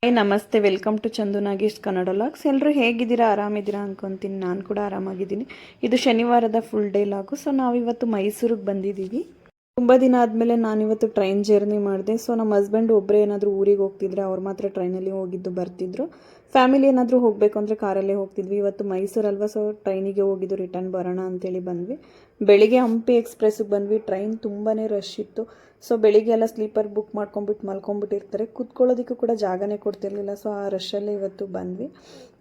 Hi ನಮಸ್ತೆ, welcome to Chandu Nagesh Kannada logs. ಎಲ್ಲರೂ ಹೇಗಿದ್ದೀರಾ, ಆರಾಮಿದ್ದೀರಾ ಅನ್ಕೊತೀನಿ. ನಾನು ಕೂಡ ಆರಾಮಾಗಿದ್ದೀನಿ. ಇದು ಶನಿವಾರದ ಫುಲ್ ಡೇ ಲಾಗು. ಸೊ ನಾವಿವತ್ತು ಮೈಸೂರಿಗೆ ಬಂದಿದ್ದೀವಿ. ತುಂಬ ದಿನ ಆದಮೇಲೆ ನಾನಿವತ್ತು ಟ್ರೈನ್ ಜರ್ನಿ ಮಾಡಿದೆ. ಸೊ ನಮ್ಮ ಹಸ್ಬೆಂಡ್ ಒಬ್ಬರೇ ಏನಾದರೂ ಊರಿಗೆ ಹೋಗ್ತಿದ್ರೆ ಅವ್ರು ಮಾತ್ರ ಟ್ರೈನಲ್ಲಿ ಹೋಗಿದ್ದು ಬರ್ತಿದ್ರು. ಫ್ಯಾಮಿಲಿ ಏನಾದರೂ ಹೋಗಬೇಕು ಅಂದರೆ ಕಾರಲ್ಲೇ ಹೋಗ್ತಿದ್ವಿ. ಇವತ್ತು ಮೈಸೂರಲ್ವ, ಸೊ ಟ್ರೈನಿಗೆ ಹೋಗಿದ್ದು ರಿಟರ್ನ್ ಬರೋಣ ಅಂತೇಳಿ ಬಂದ್ವಿ. ಬೆಳಿಗ್ಗೆ ಹಂಪಿ ಎಕ್ಸ್ಪ್ರೆಸ್ಸಿಗೆ ಬಂದ್ವಿ. ಟ್ರೈನ್ ತುಂಬಾ ರಶ್ ಇತ್ತು. ಸೊ ಬೆಳಿಗ್ಗೆ ಎಲ್ಲ ಸ್ಲೀಪರ್ ಬುಕ್ ಮಾಡ್ಕೊಂಬಿಟ್ಟು ಮಲ್ಕೊಂಬಿಟ್ಟಿರ್ತಾರೆ, ಕೂತ್ಕೊಳ್ಳೋದಕ್ಕೂ ಕೂಡ ಜಾಗನೇ ಕೊಡ್ತಿರ್ಲಿಲ್ಲ. ಸೊ ಆ ರಶಲ್ಲೇ ಇವತ್ತು ಬಂದ್ವಿ.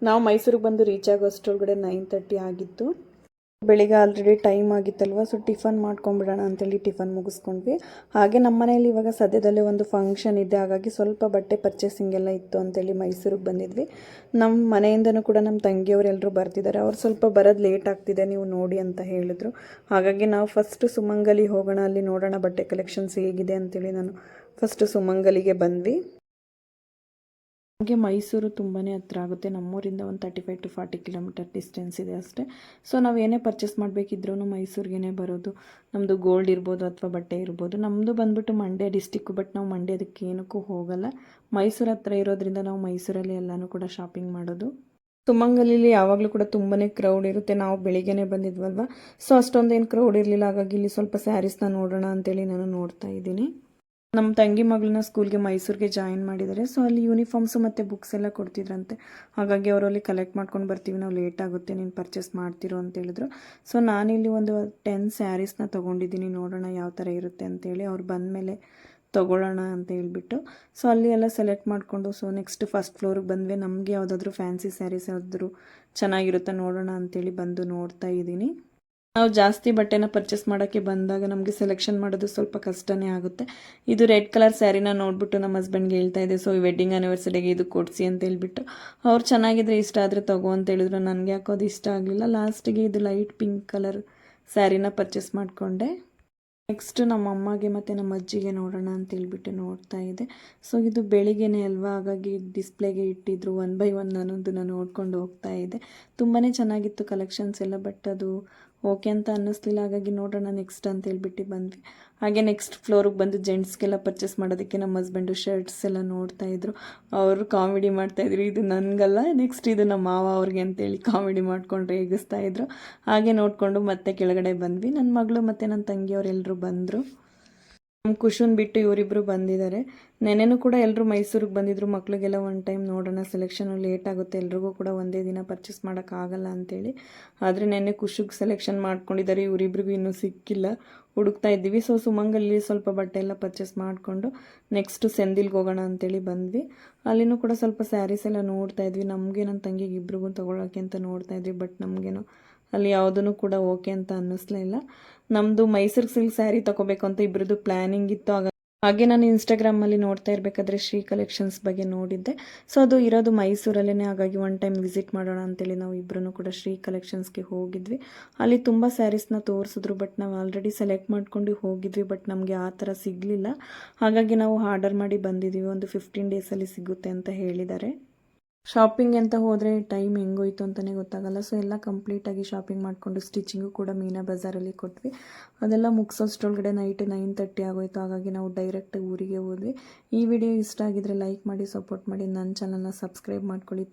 ನಾವು ಮೈಸೂರಿಗೆ ಬಂದು ರೀಚ್ ಆಗೋ ಅಷ್ಟರೊಳಗಡೆ 9:30 ಆಗಿತ್ತು. ಬೆಳಿಗ್ಗೆ ಆಲ್ರೆಡಿ ಟೈಮ್ ಆಗಿತ್ತಲ್ವ, ಸೊ ಟಿಫನ್ ಮಾಡ್ಕೊಂಬಿಡೋಣ ಅಂತೇಳಿ ಟಿಫನ್ ಮುಗಿಸ್ಕೊಂಡ್ವಿ. ಹಾಗೆ ನಮ್ಮ ಮನೆಯಲ್ಲಿ ಇವಾಗ ಸದ್ಯದಲ್ಲೇ ಒಂದು ಫಂಕ್ಷನ್ ಇದೆ, ಹಾಗಾಗಿ ಸ್ವಲ್ಪ ಬಟ್ಟೆ ಪರ್ಚೇಸಿಂಗ್ ಎಲ್ಲ ಇತ್ತು ಅಂತೇಳಿ ಮೈಸೂರಿಗೆ ಬಂದಿದ್ವಿ. ನಮ್ಮ ಮನೆಯಿಂದನೂ ಕೂಡ ನಮ್ಮ ತಂಗಿಯವರೆಲ್ಲರೂ ಬರ್ತಿದ್ದಾರೆ. ಅವ್ರು ಸ್ವಲ್ಪ ಬರೋದು ಲೇಟ್ ಆಗ್ತಿದೆ, ನೀವು ನೋಡಿ ಅಂತ ಹೇಳಿದ್ರು. ಹಾಗಾಗಿ ನಾವು ಫಸ್ಟು ಸುಮಂಗಲಿ ಹೋಗೋಣ, ಅಲ್ಲಿ ನೋಡೋಣ ಬಟ್ಟೆ ಕಲೆಕ್ಷನ್ಸ್ ಹೇಗಿದೆ ಅಂತೇಳಿ ನಾನು ಫಸ್ಟು ಸುಮಂಗಲಿಗೆ ಬಂದ್ವಿ. ನಮಗೆ ಮೈಸೂರು ತುಂಬಾ ಹತ್ರ ಆಗುತ್ತೆ. ನಮ್ಮೂರಿಂದ ಒಂದು 35 to 40 ಕಿಲೋಮೀಟರ್ ಡಿಸ್ಟೆನ್ಸ್ ಇದೆ ಅಷ್ಟೇ. ಸೊ ನಾವು ಏನೇ ಪರ್ಚೇಸ್ ಮಾಡಬೇಕಿದ್ರೂ ಮೈಸೂರಿಗೇ ಬರೋದು. ನಮ್ಮದು ಗೋಲ್ಡ್ ಇರ್ಬೋದು ಅಥವಾ ಬಟ್ಟೆ ಇರ್ಬೋದು. ನಮ್ಮದು ಬಂದುಬಿಟ್ಟು ಮಂಡ್ಯ ಡಿಸ್ಟಿಕ್ಕು, ಬಟ್ ನಾವು ಮಂಡ್ಯದಕ್ಕೆ ಏನಕ್ಕೂ ಹೋಗಲ್ಲ. ಮೈಸೂರು ಹತ್ರ ಇರೋದ್ರಿಂದ ನಾವು ಮೈಸೂರಲ್ಲಿ ಎಲ್ಲನೂ ಕೂಡ ಶಾಪಿಂಗ್ ಮಾಡೋದು. ಸುಮಂಗಲಿಲಿ ಯಾವಾಗಲೂ ಕೂಡ ತುಂಬಾ ಕ್ರೌಡ್ ಇರುತ್ತೆ. ನಾವು ಬೆಳಿಗ್ಗೆನೇ ಬಂದಿದ್ವಲ್ವ, ಸೊ ಅಷ್ಟೊಂದೇನು ಕ್ರೌಡ್ ಇರಲಿಲ್ಲ. ಹಾಗಾಗಿ ಇಲ್ಲಿ ಸ್ವಲ್ಪ ಸ್ಯಾರೀಸ್ನ ನೋಡೋಣ ಅಂತೇಳಿ ನಾನು ನೋಡ್ತಾ ಇದ್ದೀನಿ. ನಮ್ಮ ತಂಗಿ ಮಗಳನ್ನ ಸ್ಕೂಲ್ಗೆ ಮೈಸೂರಿಗೆ ಜಾಯಿನ್ ಮಾಡಿದ್ದಾರೆ. ಸೊ ಅಲ್ಲಿ ಯೂನಿಫಾರ್ಮ್ಸು ಮತ್ತು ಬುಕ್ಸ್ ಎಲ್ಲ ಕೊಡ್ತಿದ್ರಂತೆ. ಹಾಗಾಗಿ ಅವರಲ್ಲಿ ಕಲೆಕ್ಟ್ ಮಾಡ್ಕೊಂಡು ಬರ್ತೀವಿ, ನಾವು ಲೇಟ್ ಆಗುತ್ತೆ, ನೀನು ಪರ್ಚೇಸ್ ಮಾಡ್ತಿರೋ ಅಂತ ಹೇಳಿದ್ರು. ಸೊ ನಾನಿಲ್ಲಿ ಒಂದು 10 ಸ್ಯಾರೀಸ್ನ ತೊಗೊಂಡಿದ್ದೀನಿ. ನೋಡೋಣ ಯಾವ ಥರ ಇರುತ್ತೆ ಅಂತೇಳಿ, ಅವ್ರು ಬಂದಮೇಲೆ ತೊಗೊಳ್ಳೋಣ ಅಂತ ಹೇಳ್ಬಿಟ್ಟು. ಸೊ ಅಲ್ಲಿ ಎಲ್ಲ ಸೆಲೆಕ್ಟ್ ಮಾಡಿಕೊಂಡು ಸೊ ನೆಕ್ಸ್ಟ್ ಫಸ್ಟ್ ಫ್ಲೋರಿಗೆ ಬಂದ್ವಿ. ನಮಗೆ ಯಾವುದಾದ್ರೂ ಫ್ಯಾನ್ಸಿ ಸ್ಯಾರೀಸ್ ಯಾವುದಾದ್ರೂ ಚೆನ್ನಾಗಿರುತ್ತೆ ನೋಡೋಣ ಅಂತೇಳಿ ಬಂದು ನೋಡ್ತಾ ಇದ್ದೀನಿ. ನಾವು ಜಾಸ್ತಿ ಬಟ್ಟೆನ ಪರ್ಚೇಸ್ ಮಾಡೋಕ್ಕೆ ಬಂದಾಗ ನಮಗೆ ಸೆಲೆಕ್ಷನ್ ಮಾಡೋದು ಸ್ವಲ್ಪ ಕಷ್ಟನೇ ಆಗುತ್ತೆ. ಇದು ರೆಡ್ ಕಲರ್ ಸ್ಯಾರಿನ ನೋಡಿಬಿಟ್ಟು ನಮ್ಮ ಹಸ್ಬೆಂಡ್ಗೆ ಹೇಳ್ತಾ ಇದೆ, ಸೊ ವೆಡ್ಡಿಂಗ್ ಆ್ಯನಿವರ್ಸರಿಗೆ ಇದು ಕೊಡಿಸಿ ಅಂತ ಹೇಳ್ಬಿಟ್ಟು. ಅವ್ರು ಚೆನ್ನಾಗಿದ್ರೆ ಇಷ್ಟ ಆದರೆ ತಗೋ ಅಂತ ಹೇಳಿದ್ರು. ನನಗೆ ಯಾಕೋ ಅದು ಇಷ್ಟ ಆಗಲಿಲ್ಲ. ಲಾಸ್ಟಿಗೆ ಇದು ಲೈಟ್ ಪಿಂಕ್ ಕಲರ್ ಸ್ಯಾರಿನ ಪರ್ಚೇಸ್ ಮಾಡಿಕೊಂಡೆ. ನೆಕ್ಸ್ಟ್ ನಮ್ಮ ಅಮ್ಮಗೆ ಮತ್ತು ನಮ್ಮ ಅಜ್ಜಿಗೆ ನೋಡೋಣ ಅಂತ ಹೇಳ್ಬಿಟ್ಟು ನೋಡ್ತಾ ಇದೆ. ಸೊ ಇದು ಬೆಳಿಗ್ಗೆನೇ ಅಲ್ವಾ, ಹಾಗಾಗಿ ಡಿಸ್ಪ್ಲೇಗೆ ಇಟ್ಟಿದ್ರು. 1 by 1 ನಾನೊಂದನ್ನು ನೋಡ್ಕೊಂಡು ಹೋಗ್ತಾ ಇದ್ದೆ. ತುಂಬಾ ಚೆನ್ನಾಗಿತ್ತು ಕಲೆಕ್ಷನ್ಸ್ ಎಲ್ಲ, ಬಟ್ ಅದು ಓಕೆ ಅಂತ ಅನ್ನಿಸ್ಲಿಲ್ಲ. ಹಾಗಾಗಿ ನೋಡೋಣ ನೆಕ್ಸ್ಟ್ ಅಂತ ಹೇಳ್ಬಿಟ್ಟು ಬಂದ್ವಿ. ಹಾಗೆ ನೆಕ್ಸ್ಟ್ ಫ್ಲೋರಿಗೆ ಬಂದು ಜೆಂಟ್ಸ್ಗೆಲ್ಲ ಪರ್ಚೇಸ್ ಮಾಡೋದಕ್ಕೆ ನಮ್ಮ ಹಸ್ಬೆಂಡು ಶರ್ಟ್ಸ್ ಎಲ್ಲ ನೋಡ್ತಾಯಿದ್ರು. ಅವರು ಕಾಮಿಡಿ ಮಾಡ್ತಾಯಿದ್ರು, ಇದು ನನಗಲ್ಲ, ನೆಕ್ಸ್ಟ್ ಇದು ನಮ್ಮ ಮಾವ ಅವ್ರಿಗೆ ಅಂತೇಳಿ ಕಾಮಿಡಿ ಮಾಡ್ಕೊಂಡು ರೇಗಿಸ್ತಾ ಇದ್ರು. ಹಾಗೆ ನೋಡಿಕೊಂಡು ಮತ್ತೆ ಕೆಳಗಡೆ ಬಂದ್ವಿ. ನನ್ನ ಮಗಳು ಮತ್ತು ನನ್ನ ತಂಗಿಯವರೆಲ್ಲರೂ ಬಂದರು. ನಮ್ಮ ಕುಶನ್ ಬಿಟ್ಟು ಇವರಿಬ್ಬರು ಬಂದಿದ್ದಾರೆ. ನೆನೆನೂ ಕೂಡ ಎಲ್ಲರೂ ಮೈಸೂರಿಗೆ ಬಂದಿದ್ದರು. ಮಕ್ಕಳಿಗೆಲ್ಲ ಒನ್ ಟೈಮ್ ನೋಡೋಣ, ಸೆಲೆಕ್ಷನು ಲೇಟ್ ಆಗುತ್ತೆ, ಎಲ್ರಿಗೂ ಕೂಡ ಒಂದೇ ದಿನ ಪರ್ಚೇಸ್ ಮಾಡೋಕ್ಕಾಗಲ್ಲ ಅಂತೇಳಿ. ಆದರೆ ನೆನ್ನೆ ಕುಶಿಗೆ ಸೆಲೆಕ್ಷನ್ ಮಾಡ್ಕೊಂಡಿದ್ದಾರೆ, ಇವರಿಬ್ರಿಗೂ ಇನ್ನೂ ಸಿಕ್ಕಿಲ್ಲ, ಹುಡುಕ್ತಾ ಇದ್ದೀವಿ. ಸೊ ಸುಮಂಗಲ್ಲಿ ಸ್ವಲ್ಪ ಬಟ್ಟೆ ಎಲ್ಲ ಪರ್ಚೇಸ್ ಮಾಡಿಕೊಂಡು ನೆಕ್ಸ್ಟು ಸೆಂದಿಲ್ಗೆ ಹೋಗೋಣ ಅಂತೇಳಿ ಬಂದ್ವಿ. ಅಲ್ಲಿನೂ ಕೂಡ ಸ್ವಲ್ಪ ಸ್ಯಾರೀಸ್ ಎಲ್ಲ ನೋಡ್ತಾ ಇದ್ವಿ. ನಮಗೆ ನನ್ನ ತಂಗಿಗೆ ಇಬ್ರಿಗೂ ತೊಗೊಳಕ್ಕೆ ಅಂತ ನೋಡ್ತಾ ಇದ್ವಿ, ಬಟ್ ನಮಗೇನೋ ಅಲ್ಲಿ ಯಾವುದೂ ಕೂಡ ಓಕೆ ಅಂತ ಅನ್ನಿಸ್ಲೇ ಇಲ್ಲ. ನಮ್ಮದು ಮೈಸೂರು ಸಿಲ್ಕ್ ಸ್ಯಾರಿ ತೊಗೋಬೇಕು ಅಂತ ಇಬ್ಬರದ್ದು ಪ್ಲ್ಯಾನಿಂಗ್ ಇತ್ತು. ಹಾಗೆ ನಾನು ಇನ್ಸ್ಟಾಗ್ರಾಮಲ್ಲಿ ನೋಡ್ತಾ ಇರಬೇಕಾದ್ರೆ ಶ್ರೀ ಕಲೆಕ್ಷನ್ಸ್ ಬಗ್ಗೆ ನೋಡಿದ್ದೆ. ಸೊ ಅದು ಇರೋದು ಮೈಸೂರಲ್ಲೇ, ಹಾಗಾಗಿ ಒನ್ ಟೈಮ್ ವಿಸಿಟ್ ಮಾಡೋಣ ಅಂತೇಳಿ ನಾವು ಇಬ್ಬರೂ ಕೂಡ ಶ್ರೀ ಕಲೆಕ್ಷನ್ಸ್ಗೆ ಹೋಗಿದ್ವಿ. ಅಲ್ಲಿ ತುಂಬ ಸ್ಯಾರೀಸ್ನ ತೋರಿಸಿದ್ರು, ಬಟ್ ನಾವು ಆಲ್ರೆಡಿ ಸೆಲೆಕ್ಟ್ ಮಾಡ್ಕೊಂಡು ಹೋಗಿದ್ವಿ, ಬಟ್ ನಮಗೆ ಆ ಥರ ಸಿಗಲಿಲ್ಲ. ಹಾಗಾಗಿ ನಾವು ಆರ್ಡರ್ ಮಾಡಿ ಬಂದಿದ್ದೀವಿ. ಒಂದು 15 ಡೇಸಲ್ಲಿ ಸಿಗುತ್ತೆ ಅಂತ ಹೇಳಿದ್ದಾರೆ. ಶಾಪಿಂಗ್ ಅಂತ ಹೋದರೆ ಟೈಮ್ ಹೆಂಗೋಯ್ತು ಅಂತಲೇ ಗೊತ್ತಾಗಲ್ಲ. ಸೊ ಎಲ್ಲ ಕಂಪ್ಲೀಟಾಗಿ ಶಾಪಿಂಗ್ ಮಾಡಿಕೊಂಡು ಸ್ಟಿಚಿಂಗು ಕೂಡ ಮೀನಾ ಬಜಾರಲ್ಲಿ ಕೊಟ್ವಿ. ಅದೆಲ್ಲ ಮುಗಿಸೋಷ್ಟ್ರೊಳಗಡೆ ನೈಟ್ 9:30 ಆಗೋಯ್ತು. ಹಾಗಾಗಿ ನಾವು ಡೈರೆಕ್ಟಾಗಿ ಊರಿಗೆ ಹೋದ್ವಿ. ಈ ವಿಡಿಯೋ ಇಷ್ಟ ಆಗಿದ್ರೆ ಲೈಕ್ ಮಾಡಿ, ಸಪೋರ್ಟ್ ಮಾಡಿ, ನನ್ನ ಚಾನಲ್ನ ಸಬ್ಸ್ಕ್ರೈಬ್ ಮಾಡ್ಕೊಳ್ಳಿ.